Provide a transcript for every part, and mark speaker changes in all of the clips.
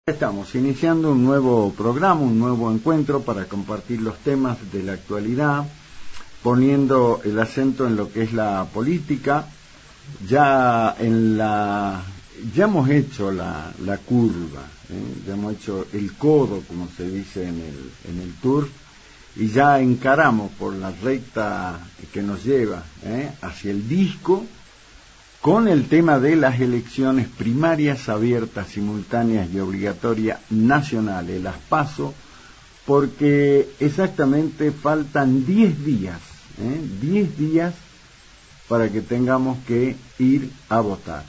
Speaker 1: Estamos iniciando un nuevo programa, un nuevo encuentro para compartir los temas de la actualidad, poniendo el acento en lo que es la política. Ya hemos hecho la curva, ya hemos hecho el codo, como se dice en el tour, y ya encaramos por la recta que nos lleva hacia el disco, con el tema de las elecciones primarias abiertas, simultáneas y obligatorias nacionales, las PASO, porque exactamente faltan 10 días, 10 días para que tengamos que ir a votar.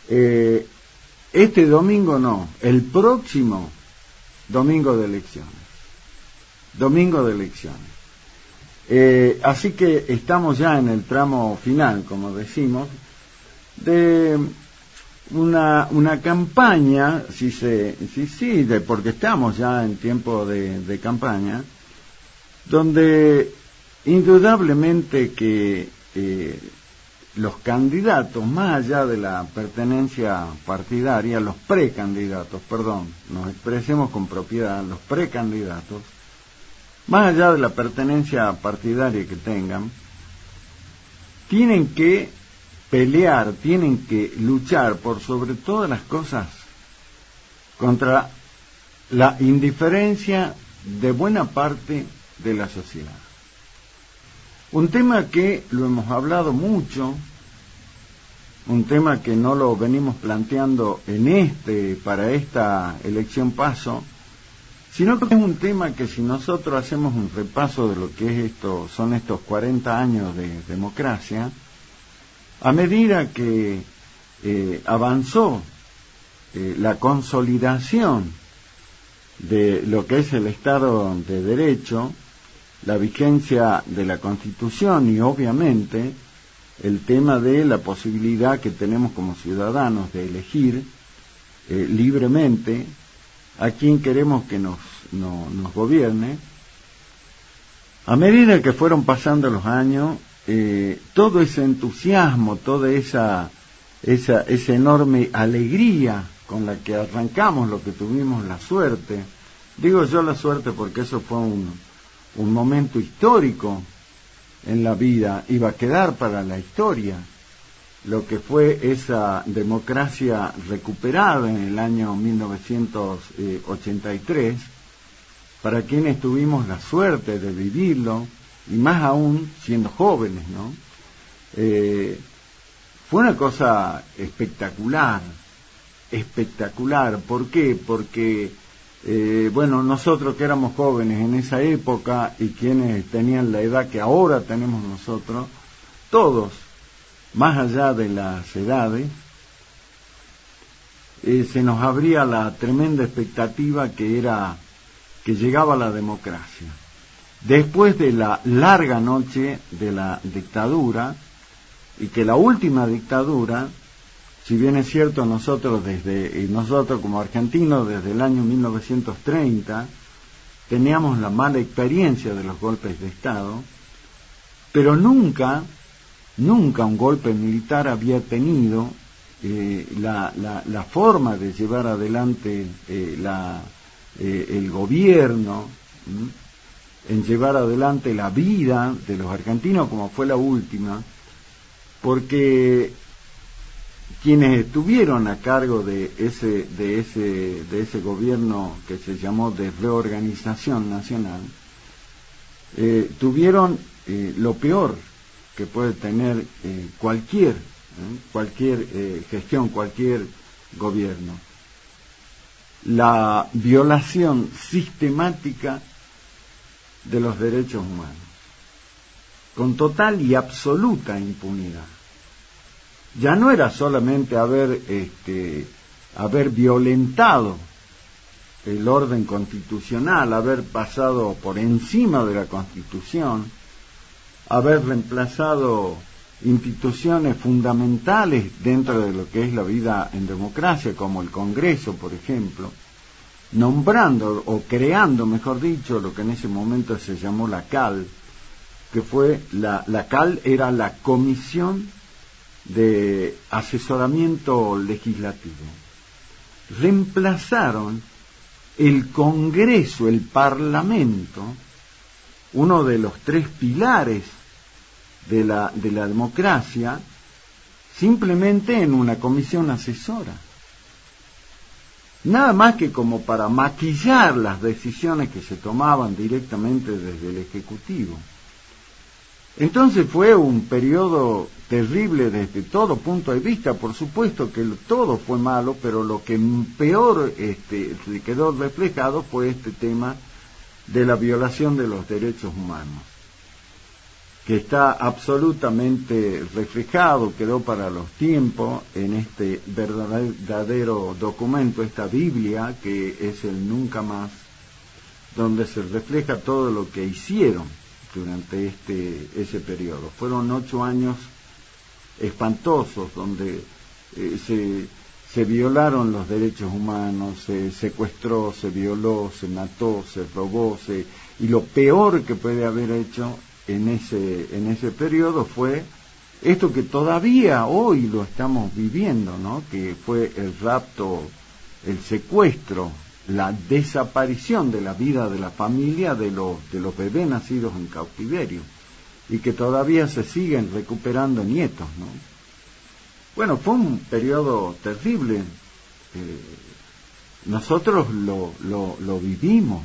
Speaker 1: Este domingo no, el próximo domingo de elecciones. Así que estamos ya en el tramo final, como decimos, de una campaña, porque estamos ya en tiempo de campaña, donde indudablemente que los candidatos, más allá de la pertenencia partidaria, los precandidatos, nos expresemos con propiedad, los precandidatos, más allá de la pertenencia partidaria que tengan, tienen que pelear, tienen que luchar por sobre todas las cosas contra la indiferencia de buena parte de la sociedad. Un tema que lo hemos hablado mucho, un tema que no lo venimos planteando para esta elección PASO, sino que es un tema que, si nosotros hacemos un repaso de lo que son estos 40 años de democracia, a medida que avanzó la consolidación de lo que es el Estado de Derecho, la vigencia de la Constitución y obviamente el tema de la posibilidad que tenemos como ciudadanos de elegir libremente a quien queremos que nos gobierne, a medida que fueron pasando los años, todo ese entusiasmo, toda esa enorme alegría con la que arrancamos, lo que tuvimos la suerte, digo yo la suerte porque eso fue un momento histórico en la vida, iba a quedar para la historia, lo que fue esa democracia recuperada en el año 1983, para quienes tuvimos la suerte de vivirlo, y más aún siendo jóvenes, ¿no? Fue una cosa espectacular. ¿Por qué? Porque, nosotros que éramos jóvenes en esa época y quienes tenían la edad que ahora tenemos nosotros, todos, más allá de las edades, se nos abría la tremenda expectativa que llegaba la democracia. Después de la larga noche de la dictadura, y que la última dictadura, si bien es cierto nosotros como argentinos desde el año 1930 teníamos la mala experiencia de los golpes de Estado, pero nunca un golpe militar había tenido la forma de llevar adelante el gobierno, en llevar adelante la vida de los argentinos como fue la última, porque quienes estuvieron a cargo de ese gobierno que se llamó de reorganización nacional, tuvieron lo peor que puede tener cualquier gestión, cualquier gobierno: la violación sistemática de los derechos humanos, con total y absoluta impunidad. Ya no era solamente haber violentado el orden constitucional, haber pasado por encima de la Constitución, haber reemplazado instituciones fundamentales dentro de lo que es la vida en democracia, como el Congreso, por ejemplo, nombrando o creando, mejor dicho, lo que en ese momento se llamó la CAL, que fue la CAL era la Comisión de Asesoramiento Legislativo. reemplazaron el Congreso, el Parlamento, uno de los tres pilares de la democracia, simplemente en una comisión asesora. Nada más que como para maquillar las decisiones que se tomaban directamente desde el Ejecutivo. Entonces fue un periodo terrible desde todo punto de vista. Por supuesto que todo fue malo, pero lo que peor quedó reflejado fue este tema de la violación de los derechos humanos, que está absolutamente reflejado, quedó para los tiempos en este verdadero documento, esta Biblia, que es el Nunca Más, donde se refleja todo lo que hicieron durante ese periodo. Fueron 8 años espantosos donde se violaron los derechos humanos, se secuestró, se violó, se mató, se robó, y lo peor que puede haber hecho en ese periodo fue esto que todavía hoy lo estamos viviendo, ¿no? Que fue el rapto, el secuestro, la desaparición de la vida de la familia de los bebés nacidos en cautiverio, y que todavía se siguen recuperando nietos, ¿no? Bueno, fue un periodo terrible. Nosotros lo vivimos,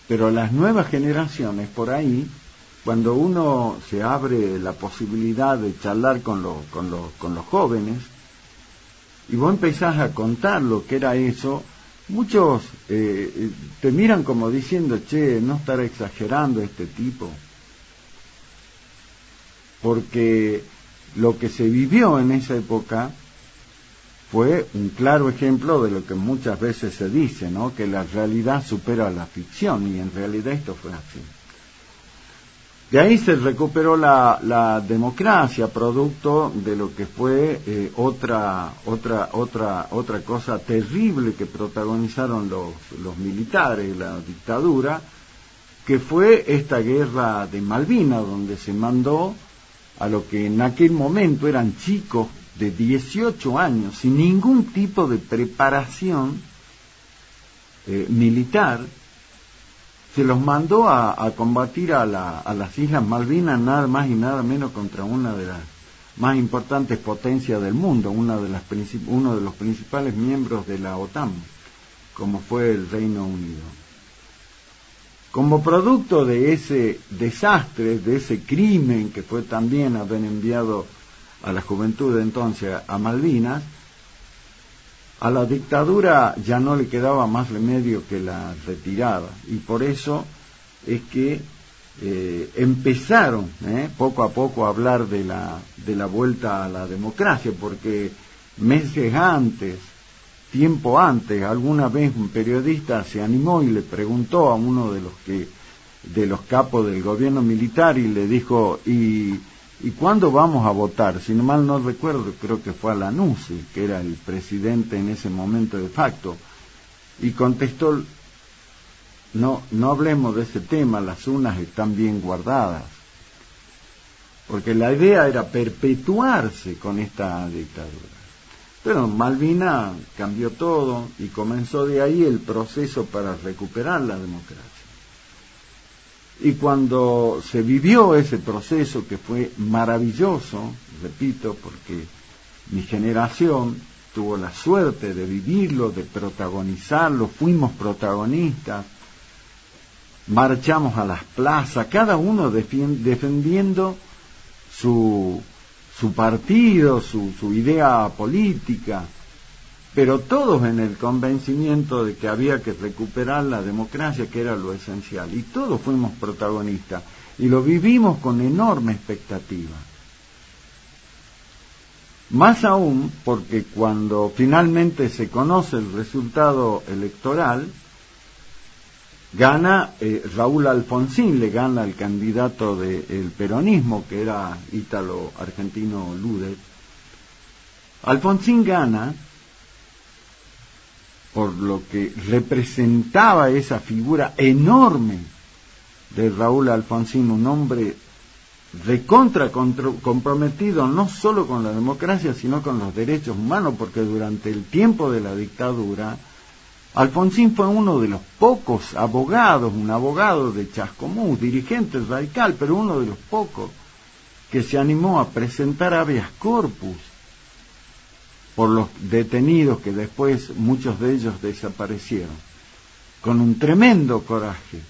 Speaker 1: pero las nuevas generaciones por ahí, cuando uno se abre la posibilidad de charlar con los jóvenes, y vos empezás a contar lo que era eso, muchos te miran como diciendo, che, no estará exagerando este tipo, porque lo que se vivió en esa época fue un claro ejemplo de lo que muchas veces se dice, ¿no? Que la realidad supera la ficción, y en realidad esto fue así. De ahí se recuperó la democracia, producto de lo que fue otra cosa terrible que protagonizaron los militares, la dictadura, que fue esta guerra de Malvinas, donde se mandó a lo que en aquel momento eran chicos de 18 años, sin ningún tipo de preparación militar. Se los mandó a combatir a las Islas Malvinas, nada más y nada menos, contra una de las más importantes potencias del mundo, uno de los principales miembros de la OTAN, como fue el Reino Unido. Como producto de ese desastre, de ese crimen que fue también haber enviado a la juventud de entonces a Malvinas, a la dictadura ya no le quedaba más remedio que la retirada, y por eso es que empezaron poco a poco a hablar de la vuelta a la democracia, porque meses antes, tiempo antes, alguna vez un periodista se animó y le preguntó a uno de los capos del gobierno militar, y le dijo, ¿y cuándo vamos a votar? Si no mal no recuerdo, creo que fue a Lanusse, que era el presidente en ese momento de facto, y contestó, no hablemos de ese tema, las urnas están bien guardadas, porque la idea era perpetuarse con esta dictadura. Pero Malvinas cambió todo, y comenzó de ahí el proceso para recuperar la democracia. Y cuando se vivió ese proceso, que fue maravilloso, repito, porque mi generación tuvo la suerte de vivirlo, de protagonizarlo, fuimos protagonistas, marchamos a las plazas, cada uno defendiendo su partido, su idea política, pero todos en el convencimiento de que había que recuperar la democracia, que era lo esencial, y todos fuimos protagonistas, y lo vivimos con enorme expectativa. Más aún porque cuando finalmente se conoce el resultado electoral, gana Raúl Alfonsín, le gana al candidato del peronismo, que era ítalo-argentino Luder. Alfonsín gana por lo que representaba esa figura enorme de Raúl Alfonsín, un hombre comprometido no solo con la democracia, sino con los derechos humanos, porque durante el tiempo de la dictadura, Alfonsín fue uno de los pocos abogados, un abogado de Chascomús, dirigente radical, pero uno de los pocos que se animó a presentar habeas corpus por los detenidos que después muchos de ellos desaparecieron, con un tremendo coraje.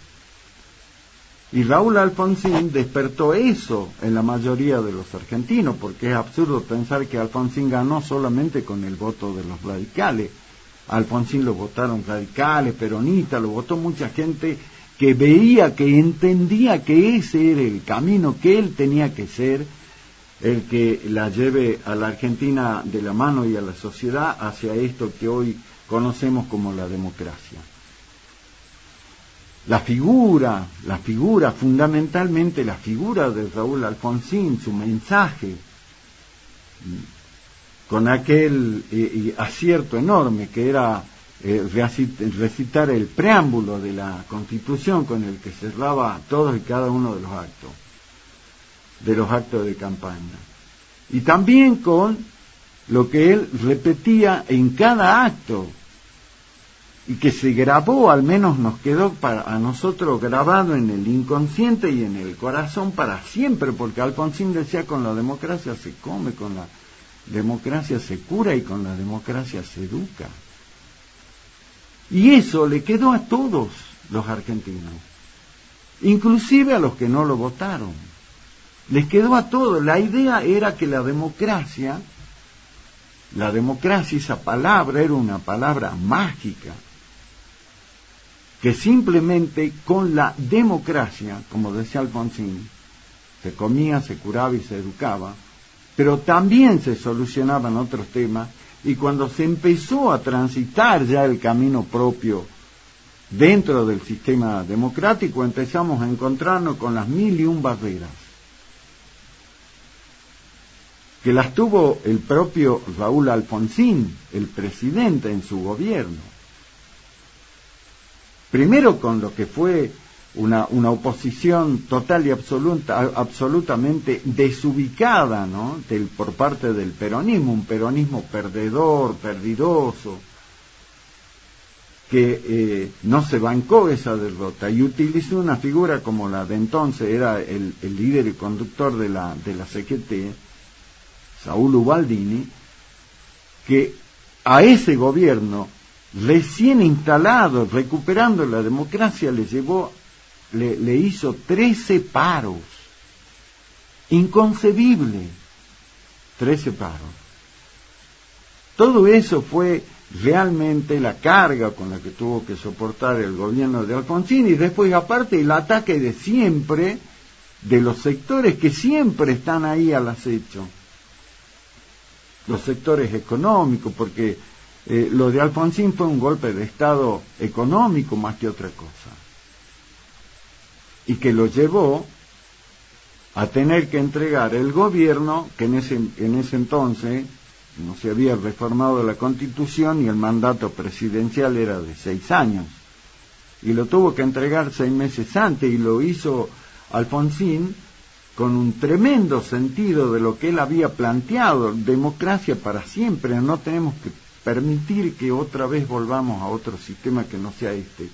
Speaker 1: Y Raúl Alfonsín despertó eso en la mayoría de los argentinos, porque es absurdo pensar que Alfonsín ganó solamente con el voto de los radicales. A Alfonsín lo votaron radicales, peronistas, lo votó mucha gente que veía, que entendía que ese era el camino, que él tenía que ser el que la lleve a la Argentina de la mano y a la sociedad hacia esto que hoy conocemos como la democracia. La figura, fundamentalmente la figura de Raúl Alfonsín, su mensaje, con aquel acierto enorme que era recitar el preámbulo de la Constitución con el que cerraba todos y cada uno de los actos de campaña. Y también con lo que él repetía en cada acto, y que se grabó, al menos nos quedó a nosotros grabado en el inconsciente y en el corazón para siempre, porque Alfonsín decía: con la democracia se come, con la democracia se cura y con la democracia se educa. Y eso le quedó a todos los argentinos, inclusive a los que no lo votaron. Les quedó a todos. La idea era que la democracia, esa palabra era una palabra mágica, que simplemente con la democracia, como decía Alfonsín, se comía, se curaba y se educaba, pero también se solucionaban otros temas, y cuando se empezó a transitar ya el camino propio dentro del sistema democrático, empezamos a encontrarnos con las 1001 barreras, que las tuvo el propio Raúl Alfonsín, el presidente, en su gobierno. Primero con lo que fue una oposición total y absolutamente desubicada, ¿no?, por parte del peronismo, un peronismo perdedor, perdidoso, que no se bancó esa derrota y utilizó una figura como la de entonces, era el líder y conductor de la CGT, Saúl Ubaldini, que a ese gobierno recién instalado, recuperando la democracia, le hizo 13 paros. Inconcebible. 13 paros. Todo eso fue realmente la carga con la que tuvo que soportar el gobierno de Alfonsín, y después aparte el ataque de siempre de los sectores que siempre están ahí al acecho. Los sectores económicos, porque lo de Alfonsín fue un golpe de Estado económico más que otra cosa, y que lo llevó a tener que entregar el gobierno, que en ese entonces no se había reformado la Constitución y el mandato presidencial era de 6 años, y lo tuvo que entregar 6 meses antes, y lo hizo Alfonsín con un tremendo sentido de lo que él había planteado: democracia para siempre, no tenemos que permitir que otra vez volvamos a otro sistema que no sea este.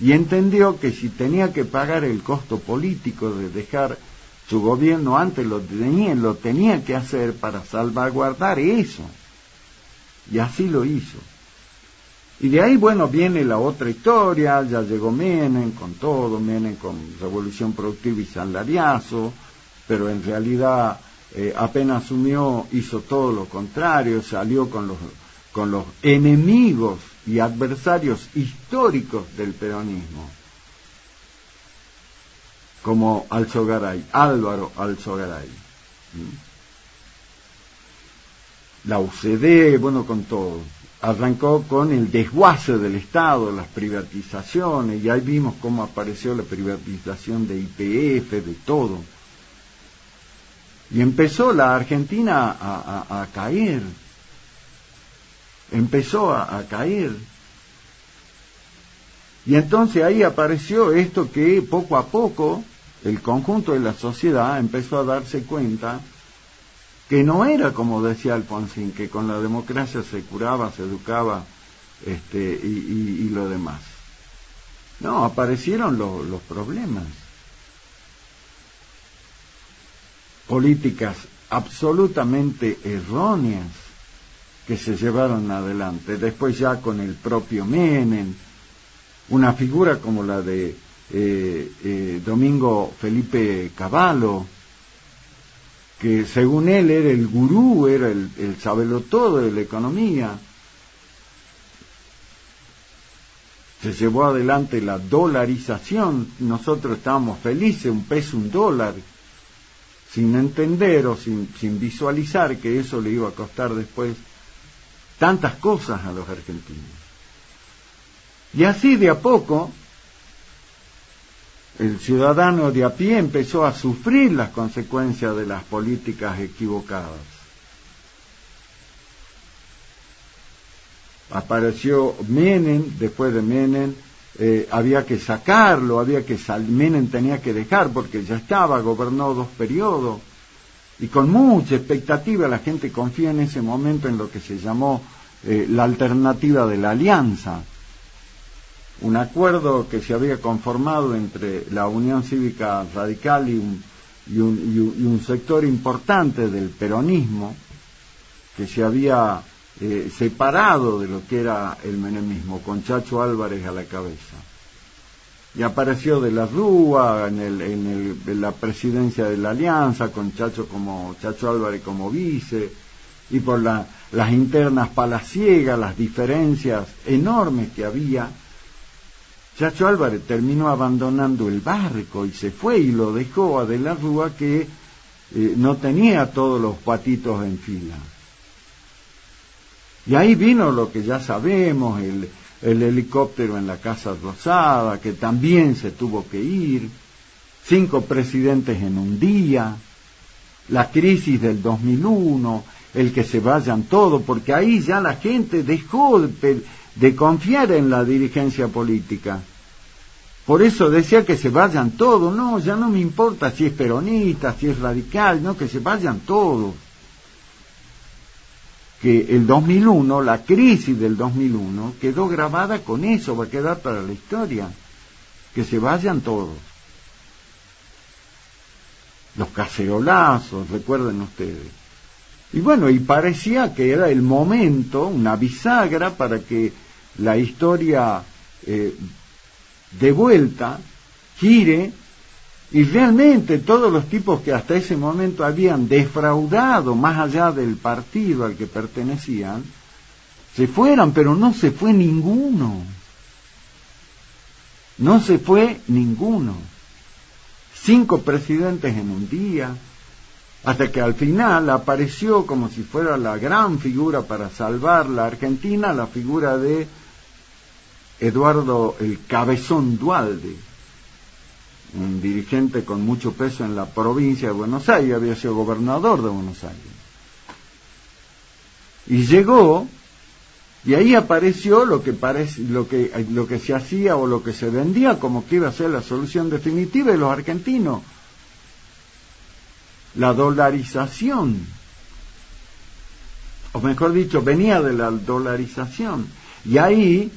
Speaker 1: Y entendió que si tenía que pagar el costo político de dejar su gobierno antes, lo tenía que hacer para salvaguardar eso. Y así lo hizo. Y de ahí, bueno, viene la otra historia. Ya llegó Menem con todo, Menem con revolución productiva y salariazo, pero en realidad apenas asumió, hizo todo lo contrario, salió con los enemigos y adversarios históricos del peronismo, como Álvaro Alzogaray, la UCD, bueno, con todo. Arrancó con el desguace del Estado, las privatizaciones, y ahí vimos cómo apareció la privatización de YPF, de todo. Y empezó la Argentina a caer. Empezó a caer. Y entonces ahí apareció esto que poco a poco el conjunto de la sociedad empezó a darse cuenta que no era como decía Alfonsín, que con la democracia se curaba, se educaba y lo demás. No, aparecieron los problemas. Políticas absolutamente erróneas que se llevaron adelante. Después ya con el propio Menem, una figura como la de Domingo Felipe Cavallo, que según él era el gurú, era el sabelotodo de la economía. Se llevó adelante la dolarización, nosotros estábamos felices, $1, $1, sin entender o sin visualizar que eso le iba a costar después tantas cosas a los argentinos. Y así de a poco el ciudadano de a pie empezó a sufrir las consecuencias de las políticas equivocadas. Apareció Menem, después de Menem había que sacarlo, Menem tenía que dejar porque ya estaba, gobernó 2 periodos, y con mucha expectativa la gente confía en ese momento en lo que se llamó la alternativa de la alianza, un acuerdo que se había conformado entre la Unión Cívica Radical y un sector importante del peronismo que se había separado de lo que era el menemismo, con Chacho Álvarez a la cabeza. Y apareció de la Rúa en la presidencia de la Alianza, con Chacho Álvarez como vice, y por las internas palaciegas, las diferencias enormes que había, Chacho Álvarez terminó abandonando el barco y se fue y lo dejó a de la Rúa, que no tenía todos los patitos en fila. Y ahí vino lo que ya sabemos, el helicóptero en la Casa Rosada, que también se tuvo que ir, 5 presidentes en un día, la crisis del 2001, el que se vayan todos, porque ahí ya la gente dejó de confiar en la dirigencia política. Por eso decía que se vayan todos. No, ya no me importa si es peronista, si es radical, no, que se vayan todos. Que el 2001, la crisis del 2001, quedó grabada con eso, va a quedar para la historia. Que se vayan todos. Los cacerolazos, recuerden ustedes. Y bueno, y parecía que era el momento, una bisagra para que la historia de vuelta gire, y realmente todos los tipos que hasta ese momento habían defraudado más allá del partido al que pertenecían, se fueran, pero no se fue ninguno. No se fue ninguno. 5 presidentes en un día, hasta que al final apareció como si fuera la gran figura para salvar la Argentina, la figura de Eduardo el Cabezón Duhalde, un dirigente con mucho peso en la provincia de Buenos Aires, había sido gobernador de Buenos Aires. Y llegó, y ahí apareció lo que se hacía o lo que se vendía como que iba a ser la solución definitiva de los argentinos. La dolarización, o mejor dicho, venía de la dolarización. Y ahí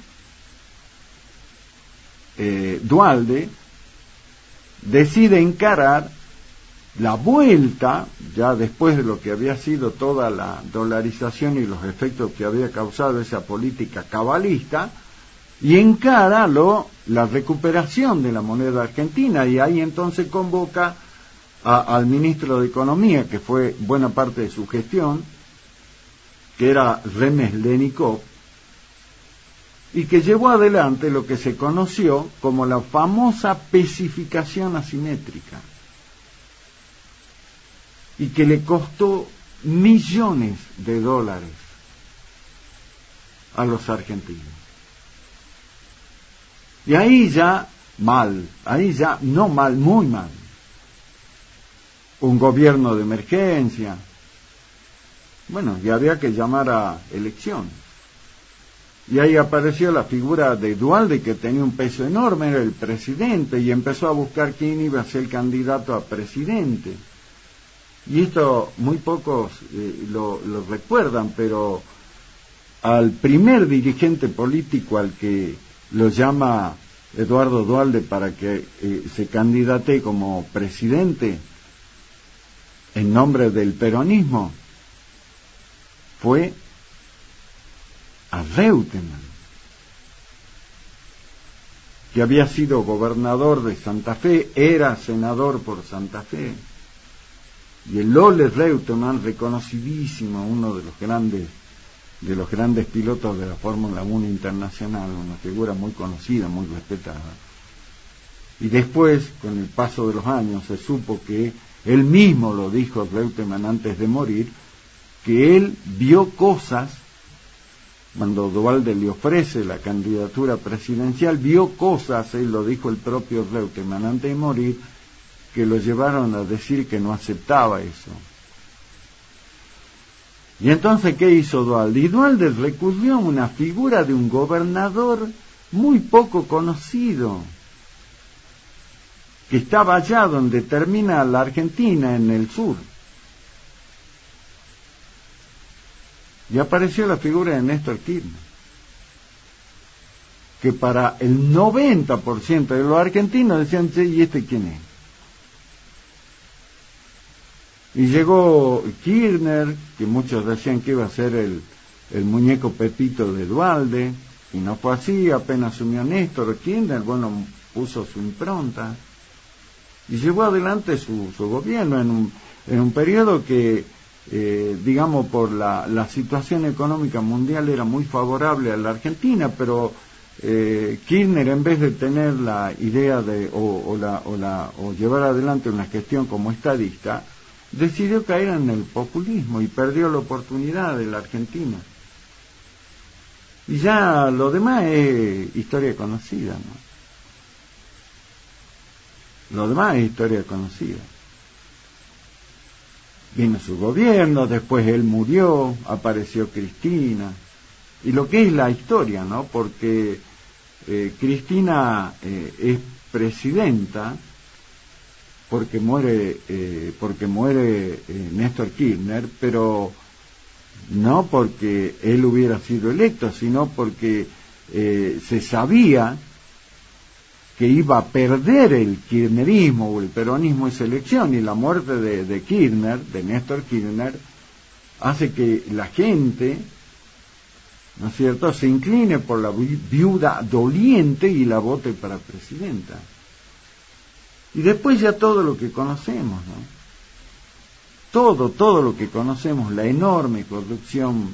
Speaker 1: Duhalde decide encarar la vuelta, ya después de lo que había sido toda la dolarización y los efectos que había causado esa política cabalista, y encara la recuperación de la moneda argentina, y ahí entonces convoca al ministro de Economía, que fue buena parte de su gestión, que era Remes Lenikov, y que llevó adelante lo que se conoció como la famosa especificación asimétrica, y que le costó millones de dólares a los argentinos. Y ahí ya mal, muy mal. Un gobierno de emergencia. Bueno, y había que llamar a elecciones. Y ahí apareció la figura de Duhalde, que tenía un peso enorme, era el presidente, y empezó a buscar quién iba a ser el candidato a presidente. Y esto muy pocos lo recuerdan, pero al primer dirigente político al que lo llama Eduardo Duhalde para que se candidate como presidente en nombre del peronismo fue a Reutemann, que había sido gobernador de Santa Fe, era senador por Santa Fe, y el Ole Reutemann, reconocidísimo, uno de los grandes pilotos de la Fórmula 1 internacional, una figura muy conocida, muy respetada. Y después, con el paso de los años, se supo que él mismo lo dijo, Reutemann, antes de morir, que él vio cosas. Cuando Duhalde le ofrece la candidatura presidencial, vio cosas, él lo dijo el propio Reutemann antes de morir, que lo llevaron a decir que no aceptaba eso. Y entonces, ¿qué hizo Duhalde? Y Duhalde recurrió a una figura de un gobernador muy poco conocido, que estaba allá donde termina la Argentina, en el sur. Y apareció la figura de Néstor Kirchner, que para el 90% de los argentinos decían, che, ¿y este quién es? Y llegó Kirchner, que muchos decían que iba a ser el muñeco Pepito de Duhalde, y no fue así. Apenas asumió Néstor Kirchner, bueno, puso su impronta, y llevó adelante su gobierno en un periodo que, digamos, por la situación económica mundial era muy favorable a la Argentina, pero Kirchner, en vez de tener la idea de o llevar adelante una gestión como estadista, decidió caer en el populismo y perdió la oportunidad de la Argentina. Y ya lo demás es historia conocida, ¿no? Lo demás es historia conocida. Vino su gobierno, después él murió, apareció Cristina, y lo que es la historia, ¿no? Porque Cristina es presidenta porque muere Néstor Kirchner, pero no porque él hubiera sido electo, sino porque se sabía que iba a perder el kirchnerismo o el peronismo esa elección, y la muerte de Kirchner, de Néstor Kirchner, hace que la gente, ¿no es cierto?, se incline por la viuda doliente y la vote para presidenta. Y después ya todo lo que conocemos, ¿no? Todo lo que conocemos, la enorme corrupción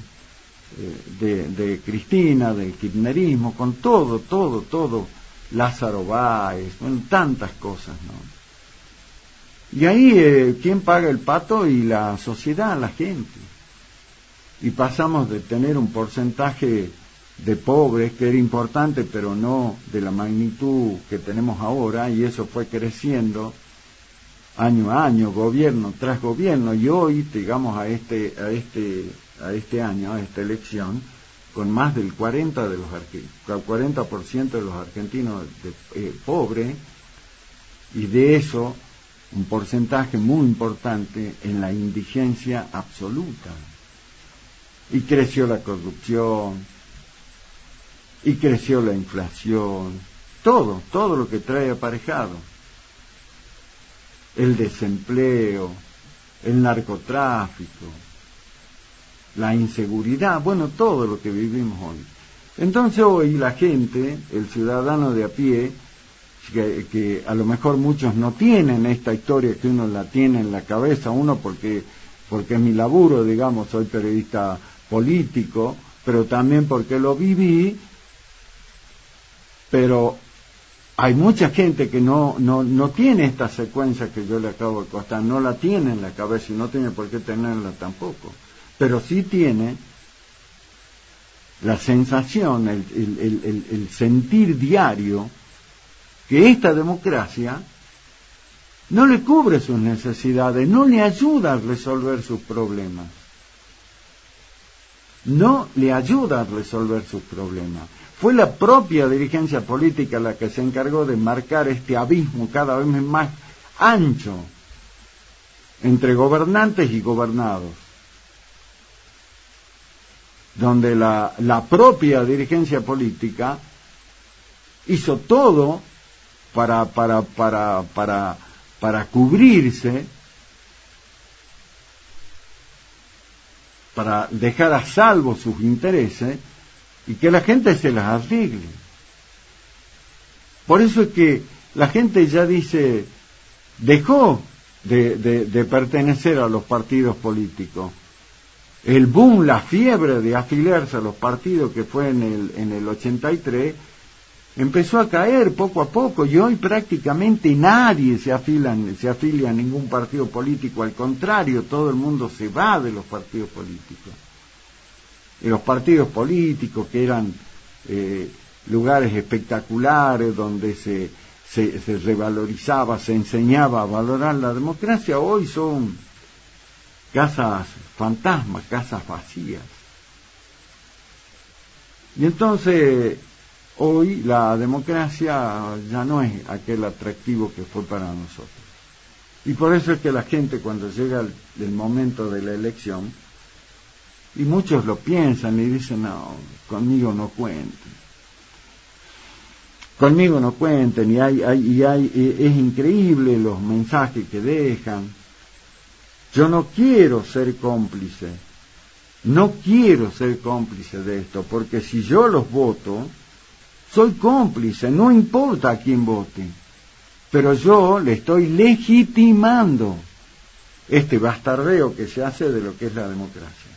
Speaker 1: de Cristina, del kirchnerismo, con todo, Lázaro Báez, bueno, tantas cosas, ¿no? Y ahí, ¿quién paga el pato? Y la sociedad, la gente. Y pasamos de tener un porcentaje de pobres que era importante, pero no de la magnitud que tenemos ahora, y eso fue creciendo año a año, gobierno tras gobierno, y hoy, digamos, a este año, a esta elección, con más del 40% de los argentinos pobres, y de eso un porcentaje muy importante en la indigencia absoluta. Y creció la corrupción, y creció la inflación, todo lo que trae aparejado. El desempleo, el narcotráfico, la inseguridad, bueno, todo lo que vivimos hoy. Entonces hoy la gente, el ciudadano de a pie, que a lo mejor muchos no tienen esta historia que uno la tiene en la cabeza, uno porque es mi laburo, digamos, soy periodista político, pero también porque lo viví, pero hay mucha gente que no tiene esta secuencia que yo le acabo de contar, no la tiene en la cabeza y no tiene por qué tenerla tampoco, pero sí tiene la sensación, el sentir diario que esta democracia no le cubre sus necesidades, no le ayuda a resolver sus problemas. no le ayuda a resolver sus problemas. Fue la propia dirigencia política la que se encargó de marcar este abismo cada vez más ancho entre gobernantes y gobernados, donde la propia dirigencia política hizo todo para cubrirse, para dejar a salvo sus intereses y que la gente se las arregle. Por eso es que la gente ya dice, dejó de pertenecer a los partidos políticos. El boom, la fiebre de afiliarse a los partidos que fue en el 83, empezó a caer poco a poco y hoy prácticamente nadie se afilia a ningún partido político. Al contrario, todo el mundo se va de los partidos políticos. Y los partidos políticos, que eran lugares espectaculares donde se revalorizaba, se enseñaba a valorar la democracia, hoy son casas fantasmas, casas vacías. Y entonces hoy la democracia ya no es aquel atractivo que fue para nosotros. Y por eso es que la gente, cuando llega el momento de la elección, y muchos lo piensan y dicen, no, conmigo no cuenten. Conmigo no cuenten, y es increíble los mensajes que dejan. Yo no quiero ser cómplice. No quiero ser cómplice de esto, porque si yo los voto, soy cómplice, no importa a quién vote, pero yo le estoy legitimando este bastardeo que se hace de lo que es la democracia.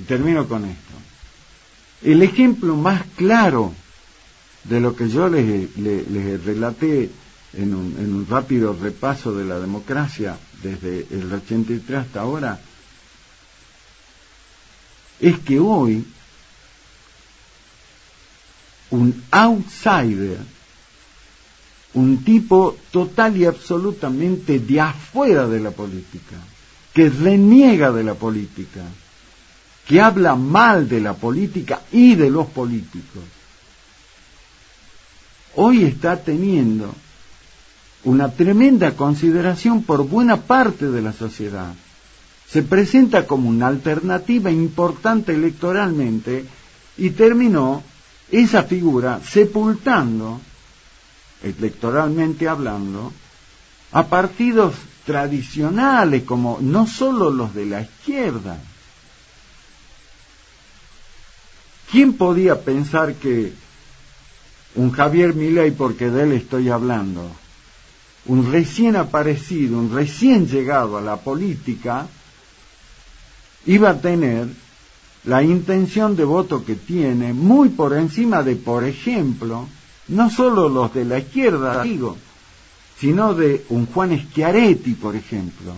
Speaker 1: Y termino con esto. El ejemplo más claro de lo que yo les relaté en un rápido repaso de la democracia desde el 83 hasta ahora, es que hoy un outsider, un tipo total y absolutamente de afuera de la política, que reniega de la política, que habla mal de la política y de los políticos, hoy está teniendo una tremenda consideración por buena parte de la sociedad. Se presenta como una alternativa importante electoralmente y terminó esa figura sepultando, electoralmente hablando, a partidos tradicionales como no solo los de la izquierda. ¿Quién podía pensar que un Javier Milei, porque de él estoy hablando, un recién aparecido, un recién llegado a la política, iba a tener la intención de voto que tiene muy por encima de, por ejemplo, no solo los de la izquierda, digo, sino de un Juan Schiaretti, por ejemplo,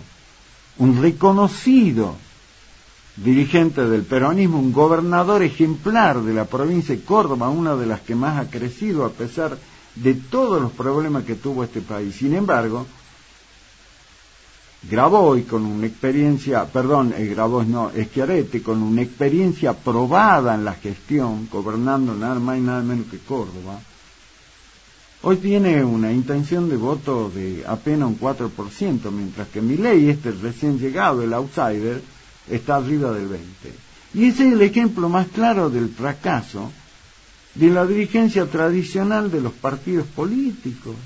Speaker 1: un reconocido dirigente del peronismo, un gobernador ejemplar de la provincia de Córdoba, una de las que más ha crecido a pesar de todos los problemas que tuvo este país. Sin embargo, Schiaretti con una experiencia probada en la gestión, gobernando nada más y nada menos que Córdoba, hoy tiene una intención de voto de apenas un 4%, mientras que Milei, este recién llegado, el outsider, está arriba del 20%. Y ese es el ejemplo más claro del fracaso de la dirigencia tradicional de los partidos políticos.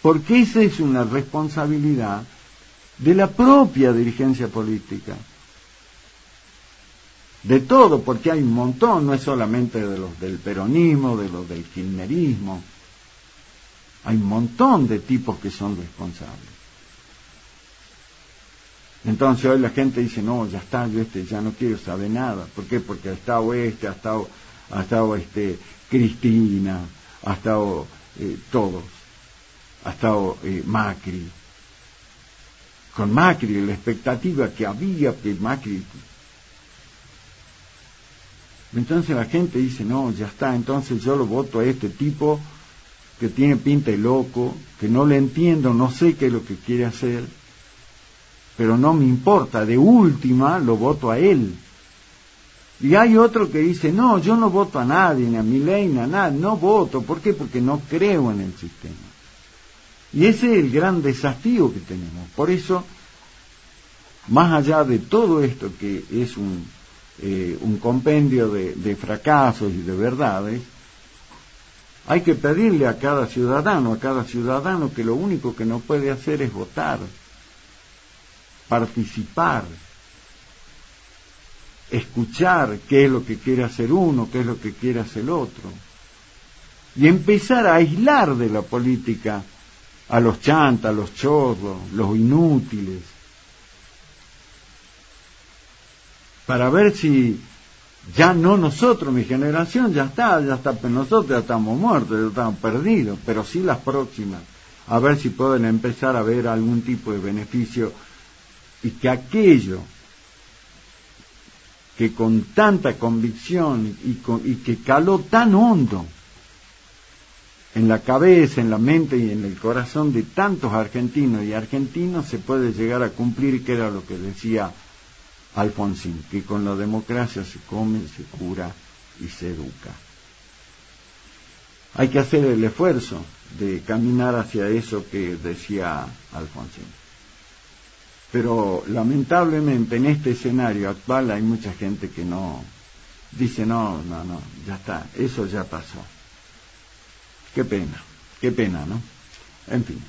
Speaker 1: Porque esa es una responsabilidad de la propia dirigencia política. De todo, porque hay un montón, no es solamente de los del peronismo, de los del kirchnerismo. Hay un montón de tipos que son responsables. Entonces hoy la gente dice, no, ya está, yo ya no quiero saber nada. ¿Por qué? Porque ha estado Cristina, ha estado todos. Ha estado Macri. Con Macri, la expectativa que había que Macri. Entonces la gente dice, no, ya está, entonces yo lo voto a este tipo que tiene pinta de loco, que no le entiendo, no sé qué es lo que quiere hacer, pero no me importa, de última lo voto a él. Y hay otro que dice, no, yo no voto a nadie, ni a Milei, ni a nadie, no voto. ¿Por qué? Porque no creo en el sistema. Y ese es el gran desafío que tenemos. Por eso, más allá de todo esto que es un compendio de fracasos y de verdades, hay que pedirle a cada ciudadano que lo único que no puede hacer es votar, participar, escuchar qué es lo que quiere hacer uno, qué es lo que quiere hacer el otro, y empezar a aislar de la política a los chantas, los chorros, los inútiles, para ver si ya no nosotros, mi generación ya está, pero nosotros ya estamos muertos, ya estamos perdidos, pero sí las próximas, a ver si pueden empezar a ver algún tipo de beneficio, y que aquello que con tanta convicción y que caló tan hondo en la cabeza, en la mente y en el corazón de tantos argentinos y argentinos, se puede llegar a cumplir, que era lo que decía Alfonsín, que con la democracia se come, se cura y se educa. Hay que hacer el esfuerzo de caminar hacia eso que decía Alfonsín. Pero lamentablemente en este escenario actual hay mucha gente que no dice no, ya está, eso ya pasó. Qué pena, ¿no? En fin.